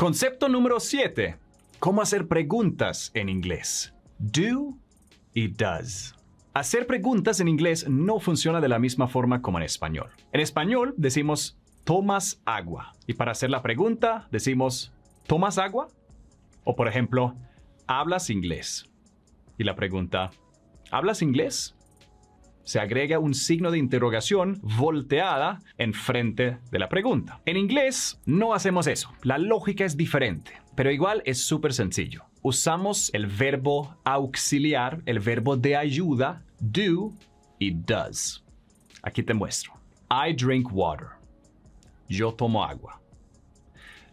Concepto número 7. ¿Cómo hacer preguntas en inglés? Do y does. Hacer preguntas en inglés no funciona de la misma forma como en español. En español decimos, ¿tomas agua? Y para hacer la pregunta decimos, ¿tomas agua? O por ejemplo, ¿hablas inglés? Y la pregunta, ¿hablas inglés? Se agrega un signo de interrogación volteada enfrente de la pregunta. En inglés no hacemos eso. La lógica es diferente, pero igual es súper sencillo. Usamos el verbo auxiliar, el verbo de ayuda, do y does. Aquí te muestro. I drink water. Yo tomo agua.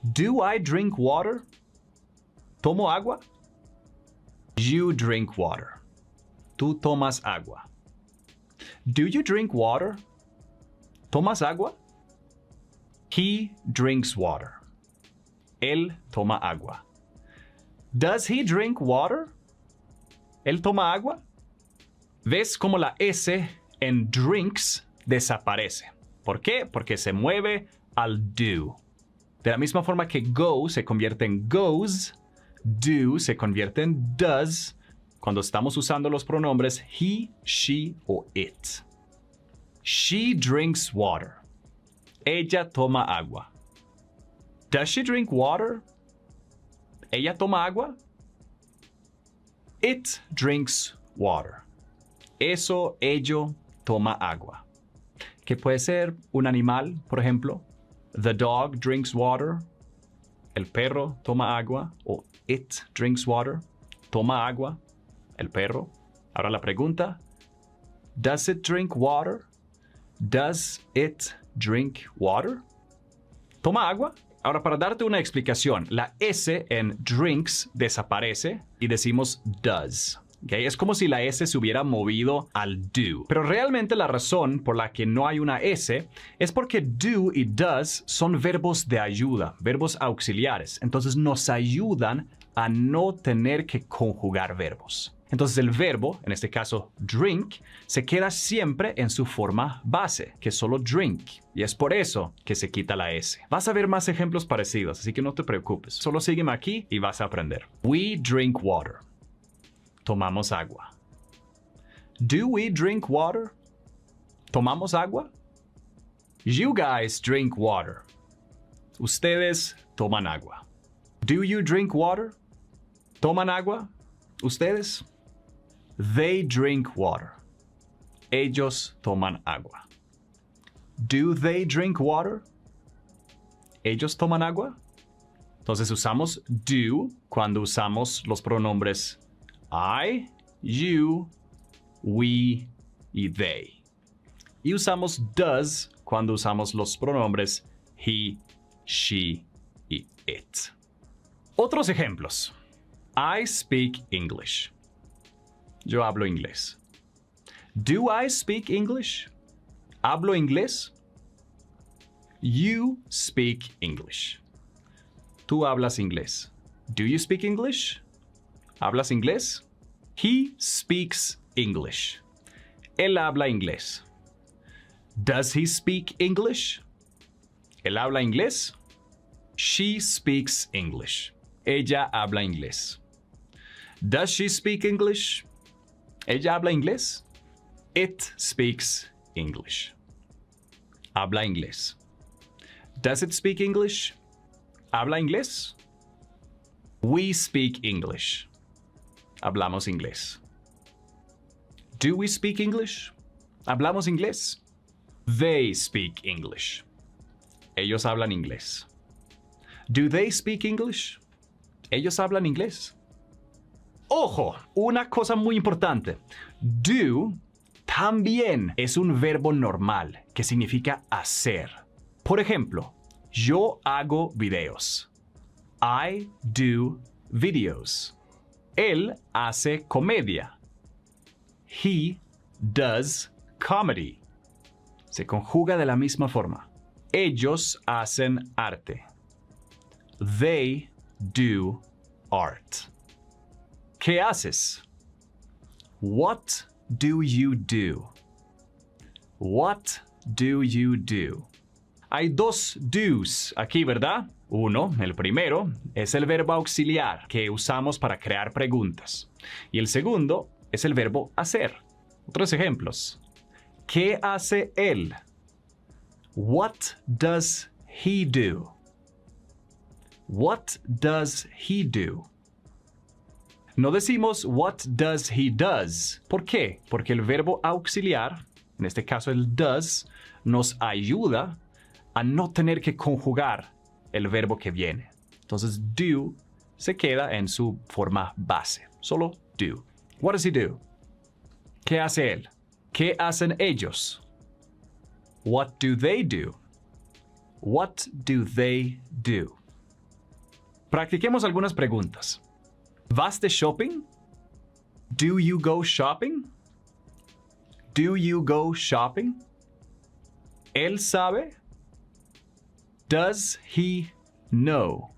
Do I drink water? ¿Tomo agua? You drink water. Tú tomas agua. Do you drink water? ¿Tomas agua? He drinks water. Él toma agua. Does he drink water? ¿Él toma agua? ¿Ves cómo la S en drinks desaparece? ¿Por qué? Porque se mueve al do. De la misma forma que go se convierte en goes, do se convierte en does cuando estamos usando los pronombres he, she o it. She drinks water. Ella toma agua. Does she drink water? ¿Ella toma agua? It drinks water. Eso, ello, toma agua. Que puede ser un animal, por ejemplo. The dog drinks water. El perro toma agua. O it drinks water. Toma agua. El perro. Ahora la pregunta. Does it drink water? Does it drink water? ¿Toma agua? Ahora, para darte una explicación, la S en drinks desaparece y decimos does. ¿Okay? Es como si la S se hubiera movido al do. Pero realmente la razón por la que no hay una S es porque do y does son verbos de ayuda, verbos auxiliares. Entonces nos ayudan a no tener que conjugar verbos. Entonces el verbo, en este caso drink, se queda siempre en su forma base, que es solo drink. Y es por eso que se quita la S. Vas a ver más ejemplos parecidos, así que no te preocupes. Solo sígueme aquí y vas a aprender. We drink water. Tomamos agua. Do we drink water? ¿Tomamos agua? You guys drink water. Ustedes toman agua. Do you drink water? ¿Toman agua? ¿Ustedes? They drink water. Ellos toman agua. Do they drink water? ¿Ellos toman agua? Entonces usamos do cuando usamos los pronombres I, you, we y they. Y usamos does cuando usamos los pronombres he, she y it. Otros ejemplos. I speak English. Yo hablo inglés. Do I speak English? ¿Hablo inglés? You speak English. Tú hablas inglés. Do you speak English? ¿Hablas inglés? He speaks English. Él habla inglés. Does he speak English? ¿Él habla inglés? She speaks English. Ella habla inglés. Does she speak English? ¿Ella habla inglés? It speaks English. Habla inglés. Does it speak English? ¿Habla inglés? We speak English. Hablamos inglés. Do we speak English? ¿Hablamos inglés? They speak English. Ellos hablan inglés. Do they speak English? Ellos hablan inglés. Ojo, una cosa muy importante. Do también es un verbo normal que significa hacer. Por ejemplo, yo hago videos. I do videos. Él hace comedia. He does comedy. Se conjuga de la misma forma. Ellos hacen arte. They do art. ¿Qué haces? What do you do? What do you do? Hay dos do's aquí, ¿verdad? Uno, el primero, es el verbo auxiliar que usamos para crear preguntas. Y el segundo es el verbo hacer. Otros ejemplos. ¿Qué hace él? What does he do? What does he do? No decimos what does he does. ¿Por qué? Porque el verbo auxiliar, en este caso el does, nos ayuda a no tener que conjugar el verbo que viene. Entonces do se queda en su forma base. Solo do. What does he do? ¿Qué hace él? ¿Qué hacen ellos? What do they do? What do they do? Practiquemos algunas preguntas. ¿Vas de shopping? Do you go shopping? Do you go shopping? ¿Él sabe? Does he know?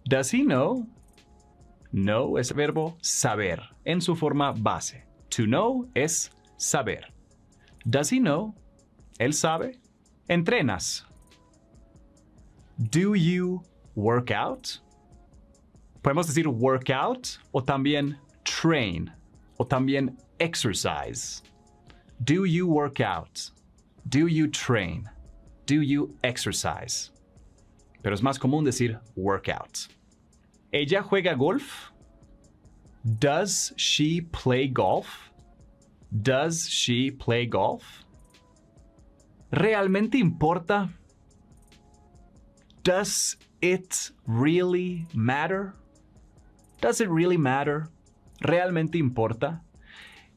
Does he know? Know es verbo saber en su forma base. To know es saber. Does he know? ¿Él sabe? ¿Entrenas? Do you work out? Podemos decir workout o también train o también exercise. Do you work out? Do you train? Do you exercise? Pero es más común decir workout. ¿Ella juega golf? Does she play golf? Does she play golf? ¿Realmente importa? Does it really matter? Does it really matter? ¿Realmente importa?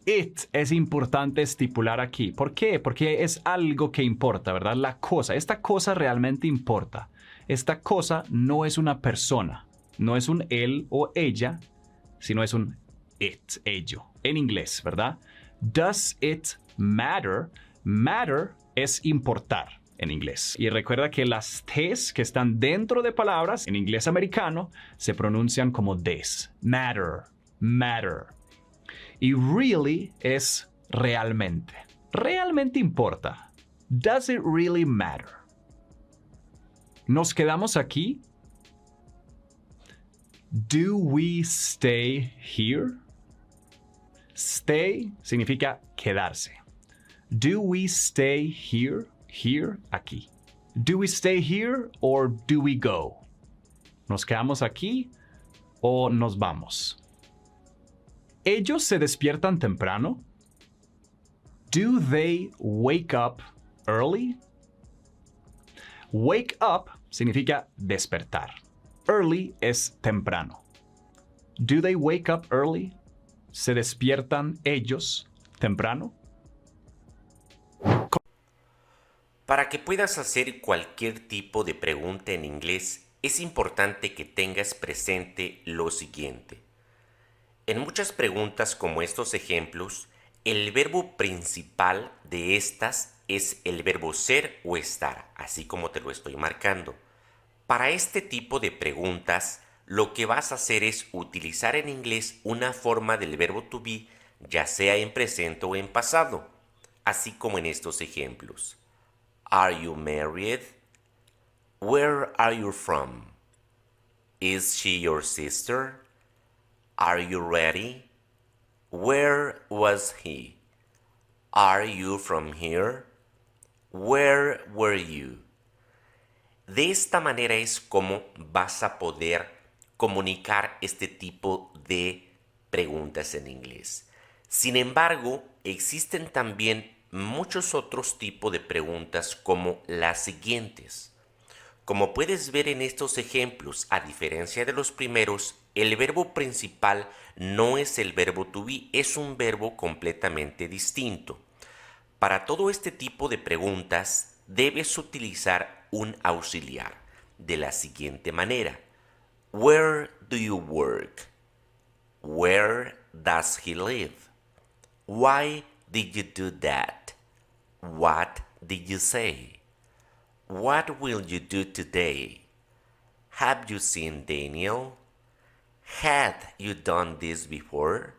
It es importante estipular aquí. ¿Por qué? Porque es algo que importa, ¿verdad? La cosa. Esta cosa realmente importa. Esta cosa no es una persona. No es un él o ella, sino es un it, ello. En inglés, ¿verdad? Does it matter? Matter es importar en inglés. Y recuerda que las T's que están dentro de palabras en inglés americano se pronuncian como Ds. Matter, matter. Y really es realmente. Realmente importa. Does it really matter? ¿Nos quedamos aquí? Do we stay here? Stay significa quedarse. Do we stay here? Here, aquí. Do we stay here or do we go? ¿Nos quedamos aquí o nos vamos? ¿Ellos se despiertan temprano? Do they wake up early? Wake up significa despertar. Early es temprano. Do they wake up early? ¿Se despiertan ellos temprano? Para que puedas hacer cualquier tipo de pregunta en inglés, es importante que tengas presente lo siguiente. En muchas preguntas como estos ejemplos, el verbo principal de estas es el verbo ser o estar, así como te lo estoy marcando. Para este tipo de preguntas, lo que vas a hacer es utilizar en inglés una forma del verbo to be, ya sea en presente o en pasado, así como en estos ejemplos. Are you married? Where are you from? Is she your sister? Are you ready? Where was he? Are you from here? Where were you? De esta manera es como vas a poder comunicar este tipo de preguntas en inglés. Sin embargo, existen también muchos otros tipos de preguntas como las siguientes. Como puedes ver en estos ejemplos, a diferencia de los primeros, el verbo principal no es el verbo to be, es un verbo completamente distinto. Para todo este tipo de preguntas, debes utilizar un auxiliar de la siguiente manera. Where do you work? Where does he live? Why did you do that? What did you say? What will you do today? Have you seen Daniel? Had you done this before?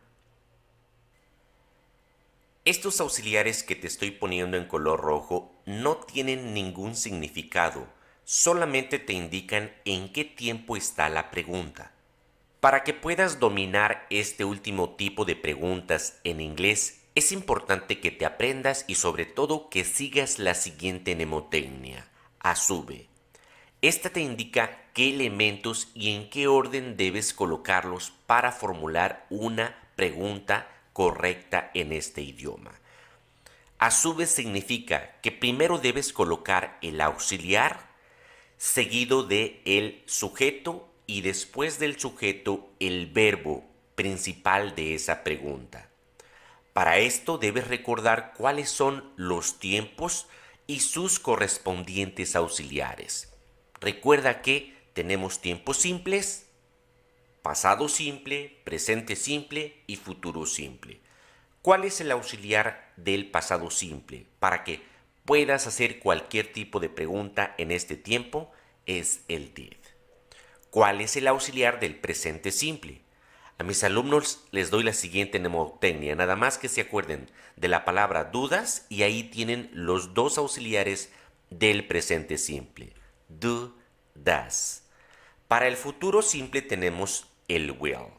Estos auxiliares que te estoy poniendo en color rojo no tienen ningún significado, solamente te indican en qué tiempo está la pregunta. Para que puedas dominar este último tipo de preguntas en inglés, es importante que te aprendas y sobre todo que sigas la siguiente mnemotecnia, ASUBE. Esta te indica qué elementos y en qué orden debes colocarlos para formular una pregunta correcta en este idioma. ASUBE significa que primero debes colocar el auxiliar seguido de el sujeto y después del sujeto el verbo principal de esa pregunta. Para esto debes recordar cuáles son los tiempos y sus correspondientes auxiliares. Recuerda que tenemos tiempos simples, pasado simple, presente simple y futuro simple. ¿Cuál es el auxiliar del pasado simple? Para que puedas hacer cualquier tipo de pregunta en este tiempo, es el did. ¿Cuál es el auxiliar del presente simple? A mis alumnos les doy la siguiente mnemotecnia, nada más que se acuerden de la palabra dudas y ahí tienen los dos auxiliares del presente simple. Do, does. Para el futuro simple tenemos el will.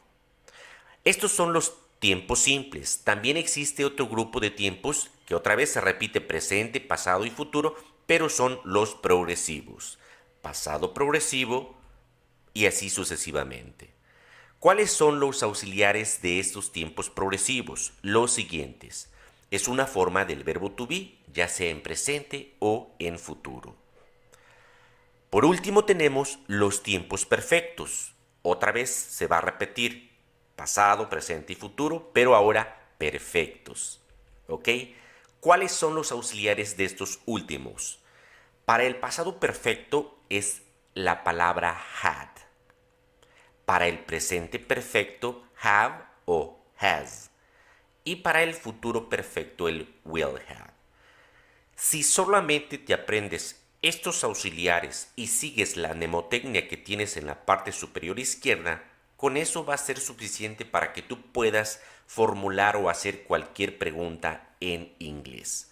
Estos son los tiempos simples. También existe otro grupo de tiempos que otra vez se repite presente, pasado y futuro, pero son los progresivos. Pasado progresivo y así sucesivamente. ¿Cuáles son los auxiliares de estos tiempos progresivos? Los siguientes. Es una forma del verbo to be, ya sea en presente o en futuro. Por último tenemos los tiempos perfectos. Otra vez se va a repetir pasado, presente y futuro, pero ahora perfectos. ¿Ok? ¿Cuáles son los auxiliares de estos últimos? Para el pasado perfecto es la palabra had. Para el presente perfecto, have o has. Y para el futuro perfecto, el will have. Si solamente te aprendes estos auxiliares y sigues la mnemotecnia que tienes en la parte superior izquierda, con eso va a ser suficiente para que tú puedas formular o hacer cualquier pregunta en inglés.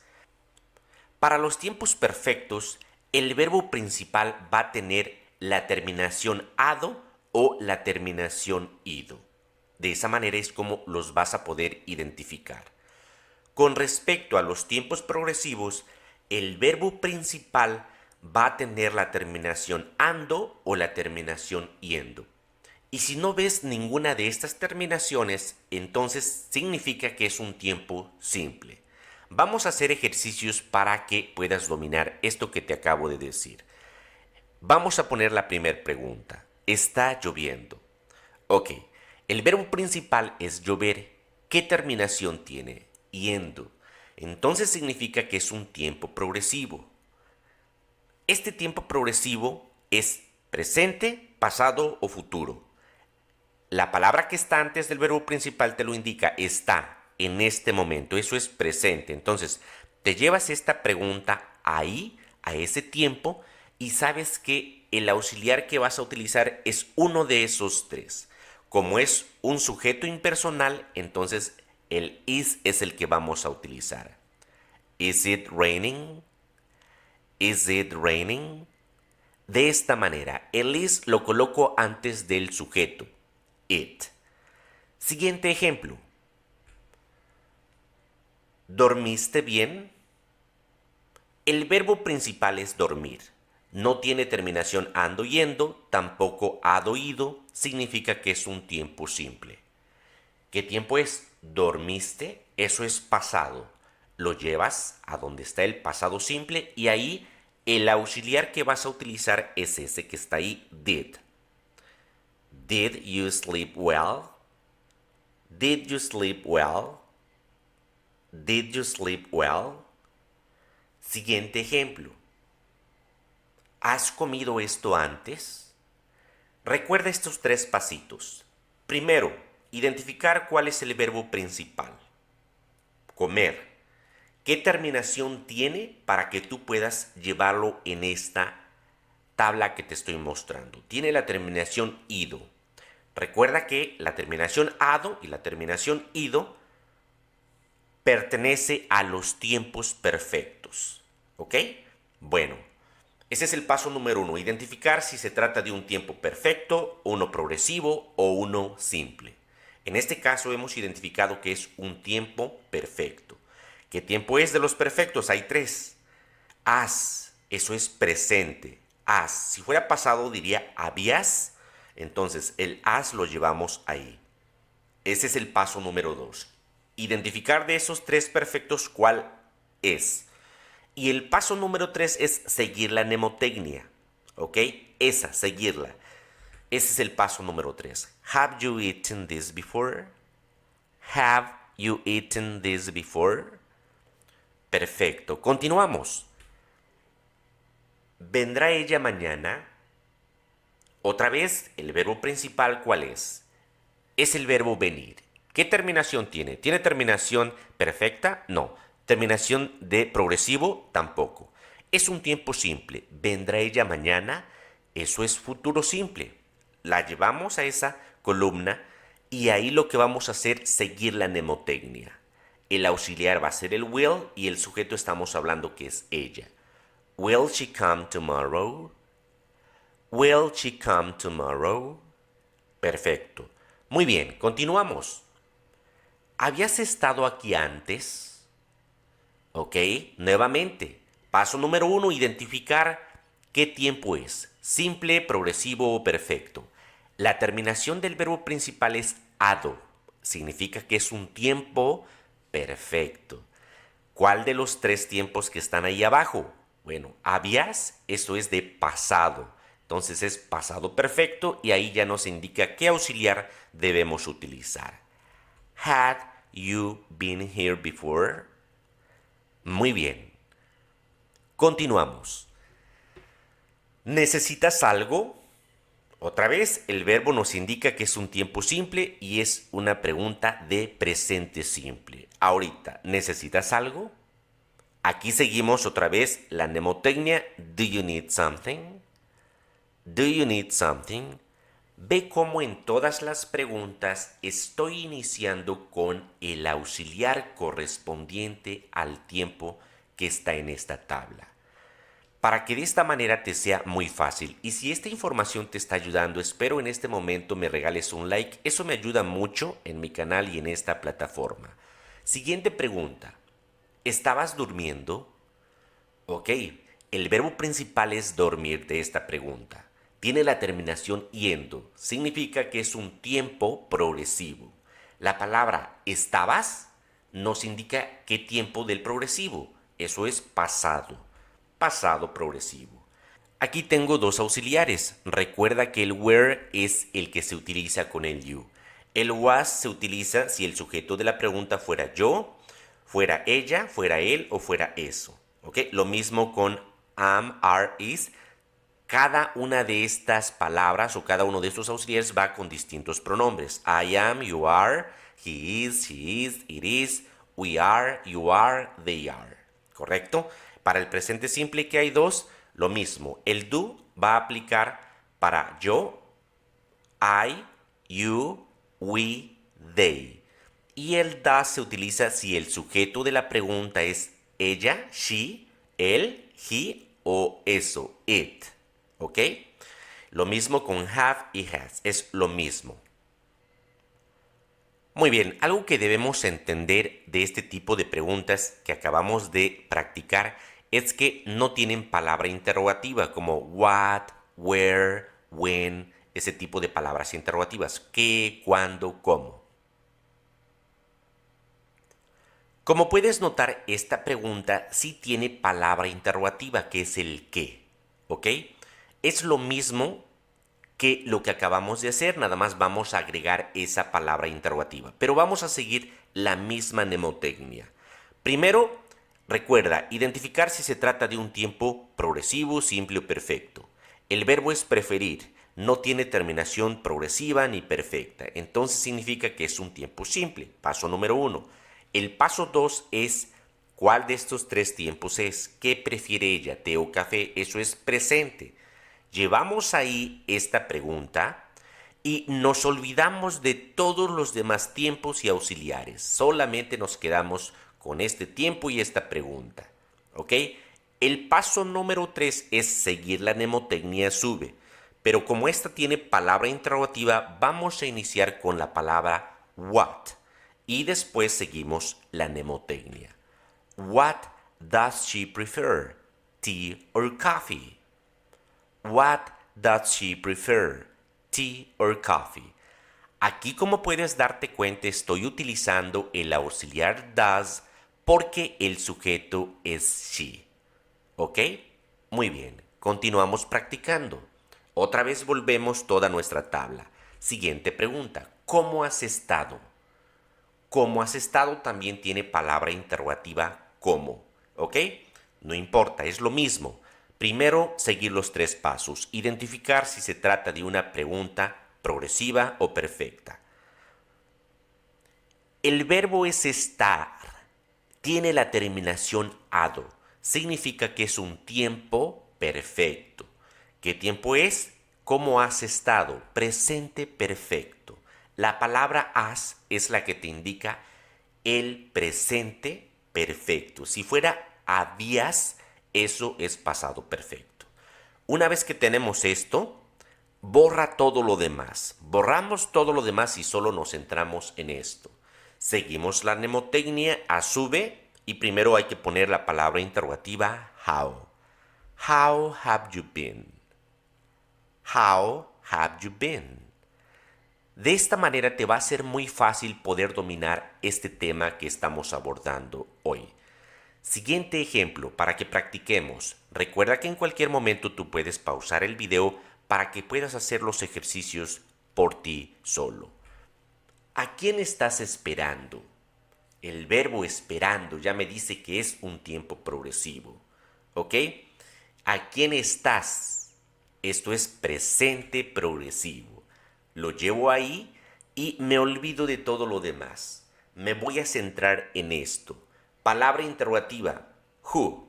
Para los tiempos perfectos, el verbo principal va a tener la terminación ado o la terminación ido. De esa manera es como los vas a poder identificar. Con respecto a los tiempos progresivos, el verbo principal va a tener la terminación ando o la terminación yendo. Y si no ves ninguna de estas terminaciones, entonces significa que es un tiempo simple. Vamos a hacer ejercicios para que puedas dominar esto que te acabo de decir. Vamos a poner la primera pregunta. Está lloviendo. Ok, el verbo principal es llover. ¿Qué terminación tiene? Yendo. Entonces significa que es un tiempo progresivo. Este tiempo progresivo es presente, pasado o futuro. La palabra que está antes del verbo principal te lo indica, está en este momento, eso es presente. Entonces, te llevas esta pregunta ahí, a ese tiempo, y sabes que el auxiliar que vas a utilizar es uno de esos tres. Como es un sujeto impersonal, entonces el is es el que vamos a utilizar. Is it raining? Is it raining? De esta manera, el is lo coloco antes del sujeto, it. Siguiente ejemplo. ¿Dormiste bien? El verbo principal es dormir. No tiene terminación ando yendo, tampoco ado ido, significa que es un tiempo simple. ¿Qué tiempo es? ¿Dormiste? Eso es pasado. Lo llevas a donde está el pasado simple y ahí el auxiliar que vas a utilizar es ese que está ahí, did. Did you sleep well? Did you sleep well? Did you sleep well? Siguiente ejemplo. ¿Has comido esto antes? Recuerda estos tres pasitos. Primero, identificar cuál es el verbo principal. Comer. ¿Qué terminación tiene para que tú puedas llevarlo en esta tabla que te estoy mostrando? Tiene la terminación ido. Recuerda que la terminación ado y la terminación ido pertenece a los tiempos perfectos. ¿Ok? Bueno, Ese es el paso número 1, identificar si se trata de un tiempo perfecto, uno progresivo o uno simple. En este caso hemos identificado que es un tiempo perfecto. ¿Qué tiempo es de los perfectos? Hay 3. Has, eso es presente. Has, si fuera pasado diría habías, entonces el has lo llevamos ahí. Ese es el paso número 2. Identificar de esos 3 perfectos cuál es. Y el paso número 3 es seguir la mnemotecnia, ¿ok? Seguirla. Ese es el paso número 3. Have you eaten this before? Have you eaten this before? Perfecto. Continuamos. ¿Vendrá ella mañana? Otra vez, el verbo principal, ¿cuál es? Es el verbo venir. ¿Qué terminación tiene? ¿Tiene terminación perfecta? No. ¿Terminación de progresivo? Tampoco. Es un tiempo simple. ¿Vendrá ella mañana? Eso es futuro simple. La llevamos a esa columna y ahí lo que vamos a hacer es seguir la mnemotecnia. El auxiliar va a ser el will y el sujeto estamos hablando que es ella. Will she come tomorrow? Will she come tomorrow? Perfecto. Muy bien, continuamos. ¿Habías estado aquí antes? Ok, nuevamente. Paso número 1, identificar qué tiempo es. Simple, progresivo o perfecto. La terminación del verbo principal es ado. Significa que es un tiempo perfecto. ¿Cuál de los 3 tiempos que están ahí abajo? Bueno, habías, eso es de pasado. Entonces es pasado perfecto y ahí ya nos indica qué auxiliar debemos utilizar. Had you been here before? Muy bien. Continuamos. ¿Necesitas algo? Otra vez, el verbo nos indica que es un tiempo simple y es una pregunta de presente simple. Ahorita, ¿necesitas algo? Aquí seguimos otra vez la mnemotecnia. Do you need something? Do you need something? Ve cómo en todas las preguntas estoy iniciando con el auxiliar correspondiente al tiempo que está en esta tabla. Para que de esta manera te sea muy fácil. Y si esta información te está ayudando, espero en este momento me regales un like. Eso me ayuda mucho en mi canal y en esta plataforma. Siguiente pregunta. ¿Estabas durmiendo? Ok, el verbo principal es dormir de esta pregunta. Tiene la terminación yendo. Significa que es un tiempo progresivo. La palabra estabas nos indica qué tiempo del progresivo. Eso es pasado. Pasado progresivo. Aquí tengo 2 auxiliares. Recuerda que el were es el que se utiliza con el you. El was se utiliza si el sujeto de la pregunta fuera yo, fuera ella, fuera él o fuera eso. ¿Ok? Lo mismo con am, are, is. Cada una de estas palabras o cada uno de estos auxiliares va con distintos pronombres. I am, you are, he is, she is, it is, we are, you are, they are. ¿Correcto? Para el presente simple que hay 2, lo mismo. El do va a aplicar para yo, I, you, we, they. Y el does se utiliza si el sujeto de la pregunta es ella, she, él, he o eso, it. ¿Ok? Lo mismo con have y has. Es lo mismo. Muy bien, algo que debemos entender de este tipo de preguntas que acabamos de practicar es que no tienen palabra interrogativa como what, where, when, ese tipo de palabras interrogativas. ¿Qué, cuándo, cómo? Como puedes notar, esta pregunta sí tiene palabra interrogativa, que es el qué. ¿Ok? Es lo mismo que lo que acabamos de hacer, nada más vamos a agregar esa palabra interrogativa. Pero vamos a seguir la misma mnemotecnia. Primero, recuerda, identificar si se trata de un tiempo progresivo, simple o perfecto. El verbo es preferir, no tiene terminación progresiva ni perfecta. Entonces significa que es un tiempo simple. Paso número 1. El paso 2 es, ¿cuál de estos 3 tiempos es? ¿Qué prefiere ella, té o café? Eso es presente. Llevamos ahí esta pregunta y nos olvidamos de todos los demás tiempos y auxiliares. Solamente nos quedamos con este tiempo y esta pregunta. ¿Ok? El paso número 3 es seguir la mnemotecnia SUBE, pero como esta tiene palabra interrogativa, vamos a iniciar con la palabra what y después seguimos la mnemotecnia. What does she prefer, tea or coffee? What does she prefer, tea or coffee? Aquí, como puedes darte cuenta, estoy utilizando el auxiliar does porque el sujeto es she. ¿Ok? Muy bien, continuamos practicando. Otra vez volvemos toda nuestra tabla. Siguiente pregunta, ¿cómo has estado? ¿Cómo has estado? También tiene palabra interrogativa ¿cómo? ¿Ok? No importa, es lo mismo. Primero, seguir los 3 pasos. Identificar si se trata de una pregunta progresiva o perfecta. El verbo es estar. Tiene la terminación ado. Significa que es un tiempo perfecto. ¿Qué tiempo es? ¿Cómo has estado? Presente perfecto. La palabra has es la que te indica el presente perfecto. Si fuera habías, eso es pasado perfecto. Una vez que tenemos esto, borra todo lo demás. Borramos todo lo demás y solo nos centramos en esto. Seguimos la mnemotecnia a sube y primero hay que poner la palabra interrogativa how. How have you been? How have you been? De esta manera te va a ser muy fácil poder dominar este tema que estamos abordando hoy. Siguiente ejemplo para que practiquemos. Recuerda que en cualquier momento tú puedes pausar el video para que puedas hacer los ejercicios por ti solo. ¿A quién estás esperando? El verbo esperando ya me dice que es un tiempo progresivo. ¿Ok? ¿A quién estás? Esto es presente progresivo. Lo llevo ahí y me olvido de todo lo demás. Me voy a centrar en esto. Palabra interrogativa, who.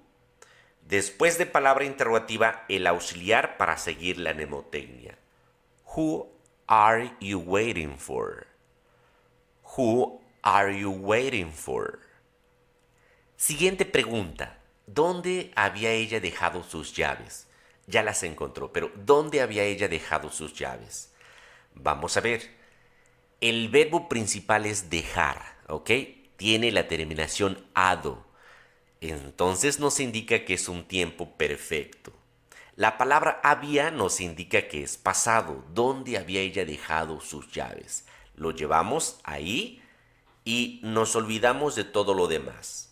Después de palabra interrogativa, el auxiliar para seguir la mnemotecnia. Who are you waiting for? Who are you waiting for? Siguiente pregunta. ¿Dónde había ella dejado sus llaves? Ya las encontró, pero ¿dónde había ella dejado sus llaves? Vamos a ver. El verbo principal es dejar, ¿ok? Tiene la terminación ado. Entonces nos indica que es un tiempo perfecto. La palabra había nos indica que es pasado. ¿Dónde había ella dejado sus llaves? Lo llevamos ahí y nos olvidamos de todo lo demás.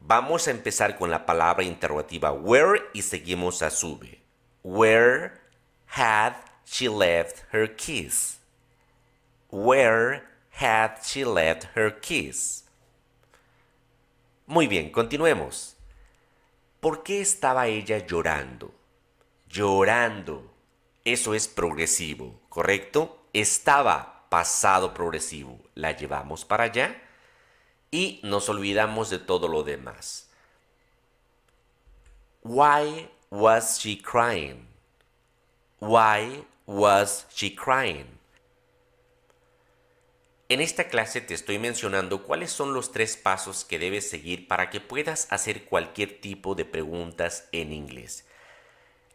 Vamos a empezar con la palabra interrogativa where y seguimos a sube. Where had she left her keys? Where had she left her keys? Muy bien, continuemos. ¿Por qué estaba ella llorando? Llorando. Eso es progresivo, ¿correcto? Estaba pasado progresivo. La llevamos para allá y nos olvidamos de todo lo demás. Why was she crying? Why was she crying? En esta clase te estoy mencionando cuáles son los 3 pasos que debes seguir para que puedas hacer cualquier tipo de preguntas en inglés.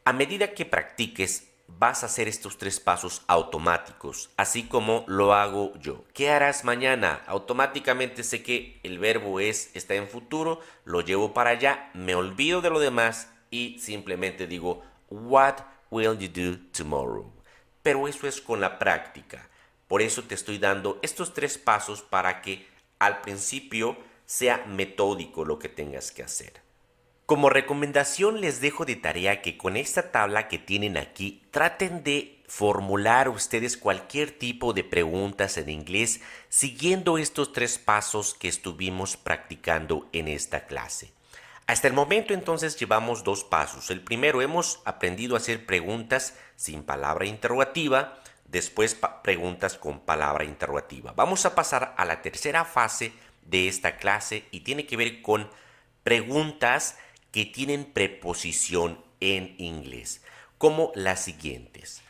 A medida que practiques, vas a hacer estos 3 pasos automáticos, así como lo hago yo. ¿Qué harás mañana? Automáticamente sé que el verbo está en futuro, lo llevo para allá, me olvido de lo demás y simplemente digo, what will you do tomorrow? Pero eso es con la práctica. Por eso te estoy dando estos 3 pasos para que al principio sea metódico lo que tengas que hacer. Como recomendación les dejo de tarea que con esta tabla que tienen aquí traten de formular ustedes cualquier tipo de preguntas en inglés siguiendo estos 3 pasos que estuvimos practicando en esta clase. Hasta el momento entonces llevamos 2 pasos. El primero, hemos aprendido a hacer preguntas sin palabra interrogativa, después preguntas con palabra interrogativa. Vamos a pasar a la tercera fase de esta clase y tiene que ver con preguntas que tienen preposición en inglés, como las siguientes.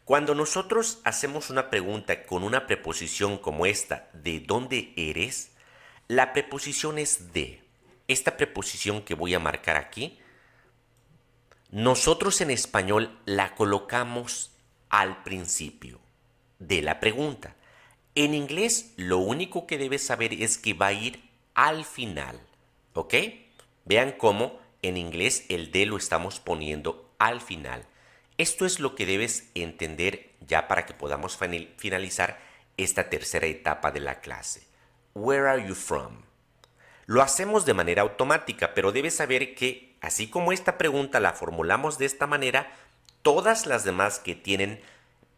Cuando nosotros hacemos una pregunta con una preposición como esta, ¿de dónde eres?, la preposición es de. Esta preposición que voy a marcar aquí Nosotros en español la colocamos al principio de la pregunta. En inglés lo único que debes saber es que va a ir al final, ¿ok? Vean cómo en inglés el de lo estamos poniendo al final. Esto es lo que debes entender ya para que podamos finalizar esta tercera etapa de la clase. Where are you from? Lo hacemos de manera automática, pero debes saber que, así como esta pregunta la formulamos de esta manera, todas las demás que tienen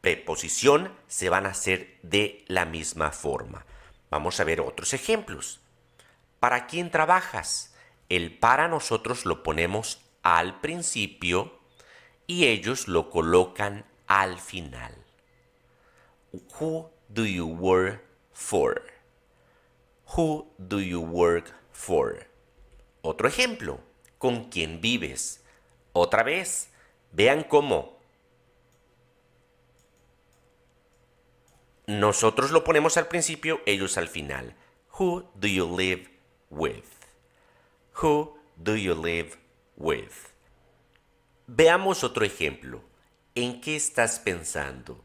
preposición se van a hacer de la misma forma. Vamos a ver otros ejemplos. ¿Para quién trabajas? El para nosotros lo ponemos al principio y ellos lo colocan al final. Who do you work for? Who do you work for? Otro ejemplo, ¿con quién vives? Otra vez, vean cómo nosotros lo ponemos al principio, ellos al final. Who do you live with? Who do you live with? Veamos otro ejemplo. ¿En qué estás pensando?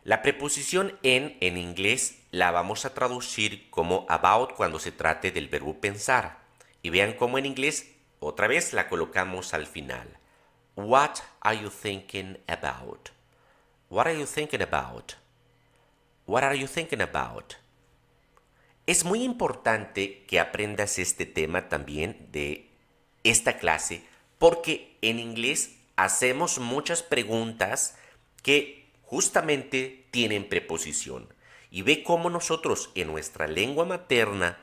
La preposición en inglés la vamos a traducir como about cuando se trate del verbo pensar. Y vean cómo en inglés otra vez la colocamos al final. What are you thinking about? What are you thinking about? What are you thinking about? Es muy importante que aprendas este tema también de esta clase porque en inglés hacemos muchas preguntas que justamente tienen preposición. Y ve cómo nosotros en nuestra lengua materna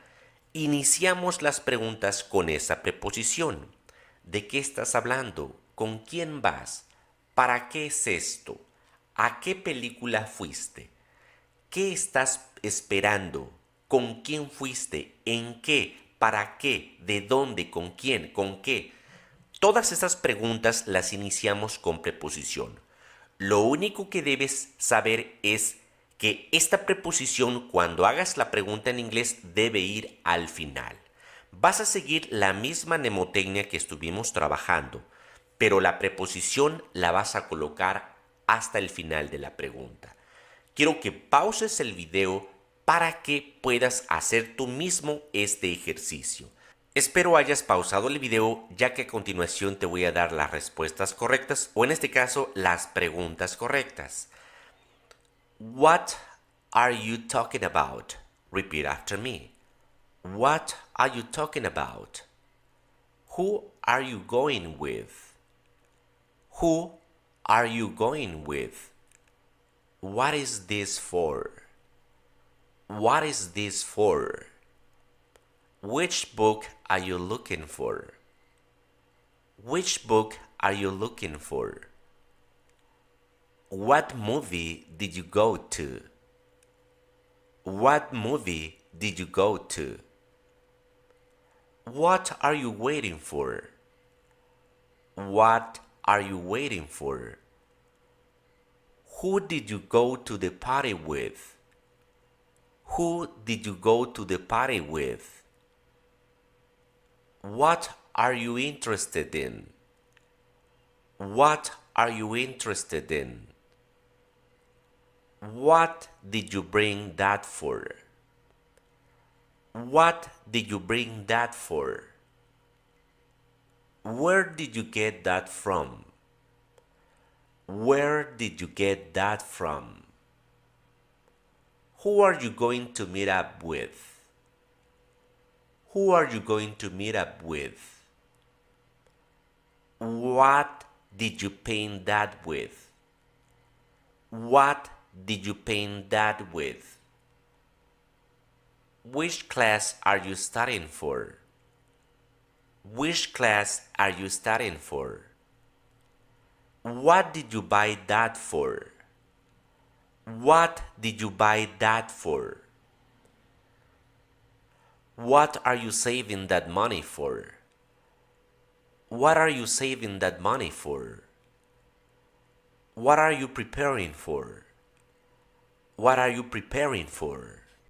iniciamos las preguntas con esa preposición. ¿De qué estás hablando? ¿Con quién vas? ¿Para qué es esto? ¿A qué película fuiste? ¿Qué estás esperando? ¿Con quién fuiste? ¿En qué? ¿Para qué? ¿De dónde? ¿Con quién? ¿Con qué? Todas esas preguntas las iniciamos con preposición. Lo único que debes saber es que esta preposición, cuando hagas la pregunta en inglés, debe ir al final. Vas a seguir la misma mnemotecnia que estuvimos trabajando, pero la preposición la vas a colocar hasta el final de la pregunta. Quiero que pauses el video para que puedas hacer tú mismo este ejercicio. Espero hayas pausado el video, ya que a continuación te voy a dar las respuestas correctas o en este caso las preguntas correctas. What are you talking about? Repeat after me. What are you talking about? Who are you going with? Who are you going with? What is this for? What is this for? Which book are you looking for? Which book are you looking for? What movie did you go to? What movie did you go to? What are you waiting for? What are you waiting for? Who did you go to the party with? Who did you go to the party with? What are you interested in? What are you interested in? What did you bring that for? What did you bring that for? Where did you get that from? Where did you get that from? Who are you going to meet up with? Who are you going to meet up with? What did you paint that with? What did you paint that with? Which class are you studying for? Which class are you studying for? What did you buy that for? What did you buy that for? What are you saving that money for? What are you saving that money for? What are you preparing for? What are you preparing for?